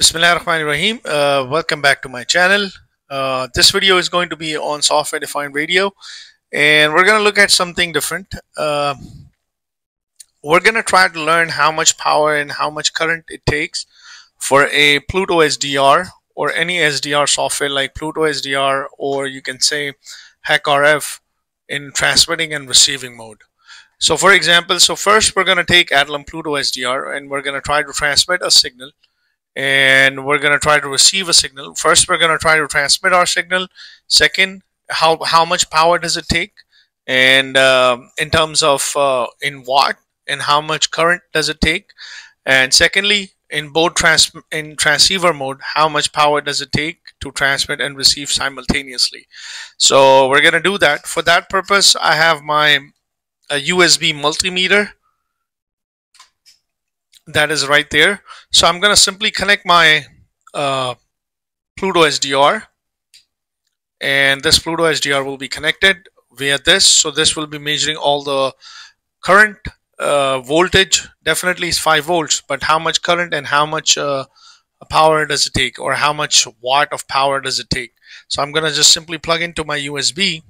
Bismillahirrahmanirrahim. Welcome back to my channel. This video is going to be on software defined radio, and we're going to look at something different. We're going to try to learn how much power and how much current it takes for a PlutoSDR or any SDR software like PlutoSDR, or you can say HackRF, in transmitting and receiving mode. So for example, first we're going to take Analog PlutoSDR and we're going to try to transmit a signal, and we're going to try to receive a signal. First, we're going to try to transmit our signal. Second, how much power does it take, and in terms of in watt, and how much current does it take. And secondly, in both in transceiver mode, how much power does it take to transmit and receive simultaneously. So we're going to do that. For that purpose, I have my USB multimeter that is right there. So I'm going to simply connect my PlutoSDR, and this PlutoSDR will be connected via this. So this will be measuring all the current, voltage. Definitely is 5 volts, but how much current and how much power does it take, or how much watt of power does it take. So I'm going to just simply plug into my USB.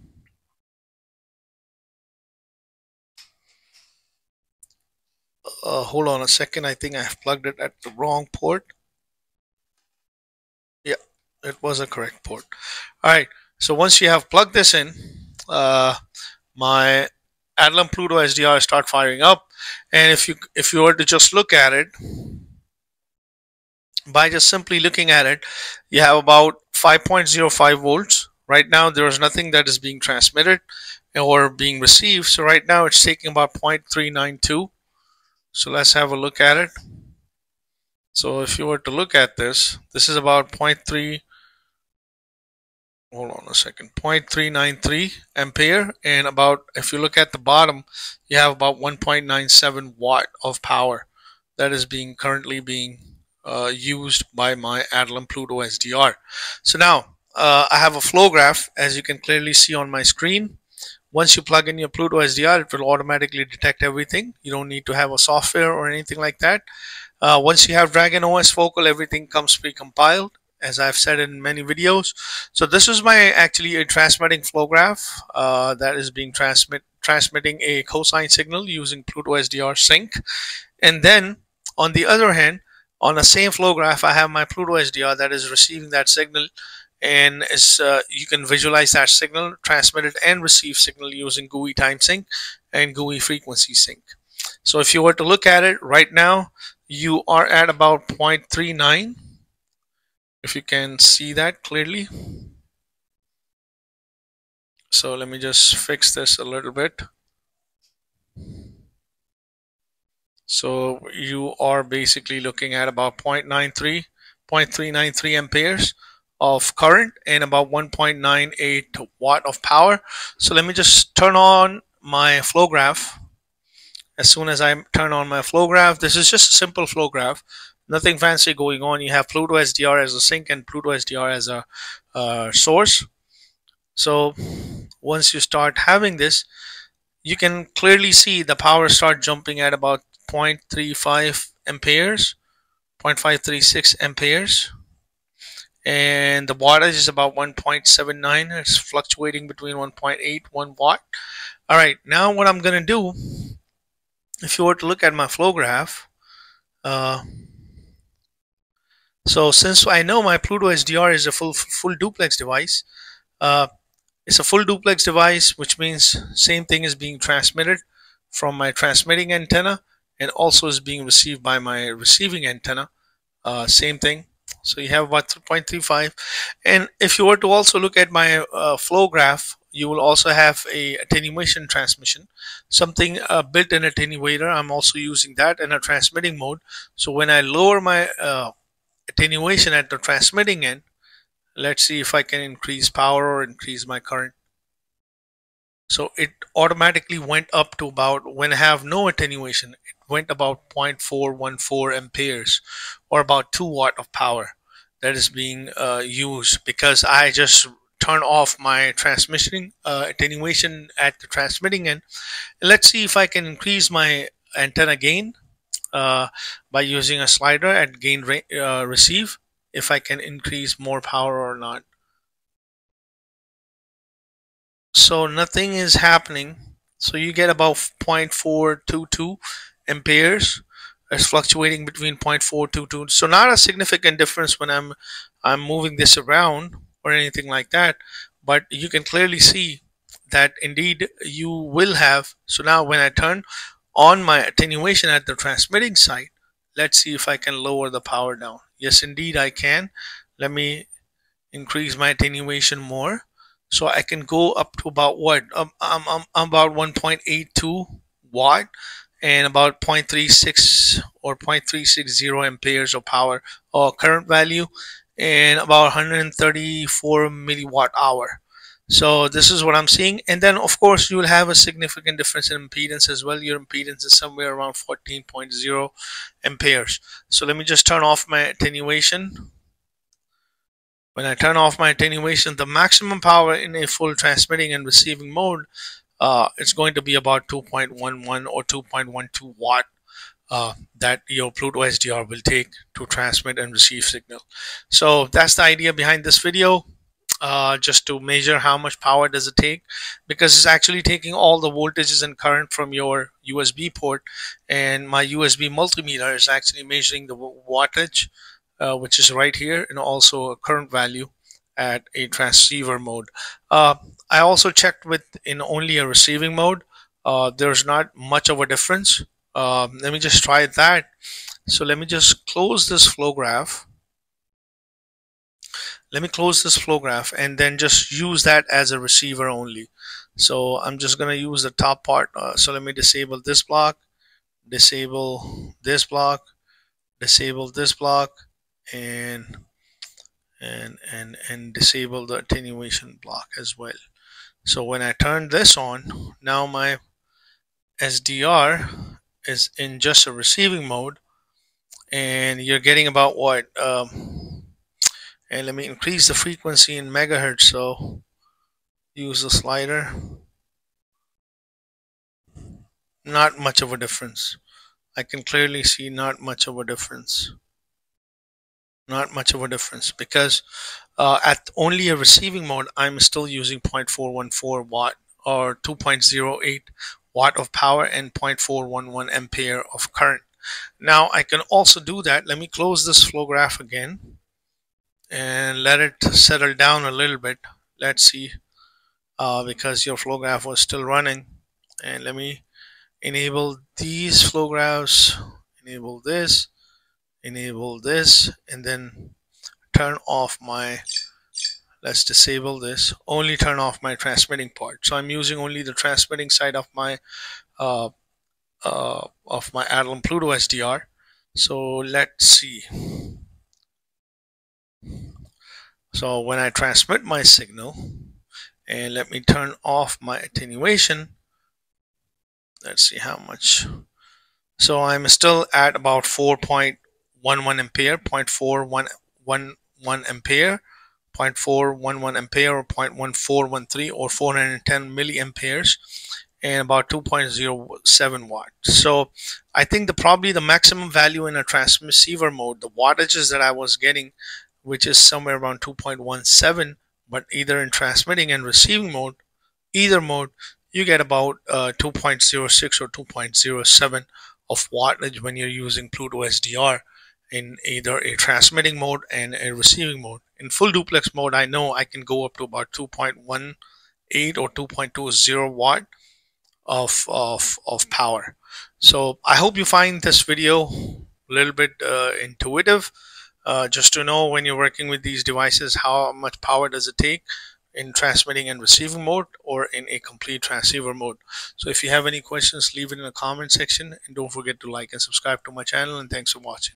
Hold on a second, I think I've plugged it at the wrong port. Yeah, it was a correct port. All right, so once you have plugged this in, my Analog PlutoSDR start firing up. And if you were to just look at it, by just simply looking at it, you have about 5.05 volts. Right now there is nothing that is being transmitted or being received, so right now it's taking about 0.392. So let's have a look at it. So if you were to look at this is about 0.3, hold on a second, 0.393 ampere, and about, if you look at the bottom, you have about 1.97 watt of power that is currently being used by my Analog PlutoSDR. So now I have a flow graph, as you can clearly see on my screen. Once you plug in your PlutoSDR, it will automatically detect everything. You don't need to have a software or anything like that. Once you have Dragon OS Focal, everything comes pre-compiled, as I've said in many videos. So this is my actually a transmitting flow graph that is being transmitting a cosine signal using PlutoSDR sync. And then on the other hand, on the same flow graph, I have my PlutoSDR that is receiving that signal, and you can visualize that signal, transmit it and receive signal using GUI time sync and GUI frequency sync. So if you were to look at it right now, you are at about 0.39, if you can see that clearly. So let me just fix this a little bit. So you are basically looking at about 0.393 amperes of current and about 1.98 watt of power. So let me just turn on my flow graph. As soon as I turn on my flow graph, this is just a simple flow graph, nothing fancy going on. You have PlutoSDR as a sink and PlutoSDR as a source. So once you start having this, you can clearly see the power start jumping at about 0.35 amperes, 0.536 amperes, and the wattage is about 1.79. It's fluctuating between 1.8 1 watt. All right, now what I'm gonna do, if you were to look at my flow graph, so since I know my PlutoSDR is a full duplex device, it's a full duplex device, which means same thing is being transmitted from my transmitting antenna and also is being received by my receiving antenna, same thing. So you have about 3.35. And if you were to also look at my flow graph, you will also have a attenuation transmission, something built-in attenuator. I'm also using that in a transmitting mode. So when I lower my attenuation at the transmitting end, let's see if I can increase power or increase my current. So it automatically went up to about, when I have no attenuation, it went about 0.414 amperes, or about 2 watt of power that is being used, because I just turn off my transmission attenuation at the transmitting end. And let's see if I can increase my antenna gain. by using a slider at gain receive if I can increase more power or not. So nothing is happening. So you get about 0.422 amperes. It's fluctuating between 0.422. So not a significant difference when I'm moving this around or anything like that. But you can clearly see that indeed you will have. So now when I turn on my attenuation at the transmitting side, let's see if I can lower the power down. Yes, indeed I can. Let me increase my attenuation more, so I can go up to about what about 1.82 watt and about 0.36 or 0.360 amperes of power or current value and about 134 milliwatt hour. So this is what I'm seeing, and then of course you will have a significant difference in impedance as well. Your impedance is somewhere around 14.0 amperes. So let me just turn off my attenuation. When I turn off my attenuation, the maximum power in a full transmitting and receiving mode, it's going to be about 2.11 or 2.12 watt that your PlutoSDR will take to transmit and receive signal. So that's the idea behind this video. Just to measure how much power does it take, because it's actually taking all the voltages and current from your USB port, and my USB multimeter is actually measuring the wattage, which is right here, and also a current value at a transceiver mode. I also checked with in only a receiving mode. There's not much of a difference. Let me just try that. So let me just close this flow graph. Let me close this flow graph and then just use that as a receiver only. So I'm just going to use the top part. So let me disable this block, disable this block, disable this block, and disable the attenuation block as well. So when I turn this on, now my SDR is in just a receiving mode, and you're getting about what and let me increase the frequency in megahertz. So use the slider. Not much of a difference. I can clearly see not much of a difference. Not much of a difference, because at only a receiving mode I'm still using 0.414 watt or 2.08 watt of power and 0.411 ampere of current. Now I can also do that. Let me close this flow graph again and let it settle down a little bit. Let's see, because your flow graph was still running, and let me enable these flow graphs, enable this, and then turn off my, let's disable this, only turn off my transmitting part. So I'm using only the transmitting side of my Analog PlutoSDR. So let's see. So when I transmit my signal, and let me turn off my attenuation, let's see how much. So I'm still at about 4.11 ampere, 0.411 ampere, 0.411 ampere, or 0.1413 or 410 milliamperes, and about 2.07 watt. So I think probably the maximum value in a transceiver mode, the wattages that I was getting, which is somewhere around 2.17, but either in transmitting and receiving mode, either mode, you get about 2.06 or 2.07 of wattage when you're using PlutoSDR in either a transmitting mode and a receiving mode. In full duplex mode, I know I can go up to about 2.18 or 2.20 watt of power. So I hope you find this video a little bit intuitive, just to know when you're working with these devices how much power does it take in transmitting and receiving mode or in a complete transceiver mode. So if you have any questions, leave it in the comment section, and don't forget to like and subscribe to my channel, and thanks for watching.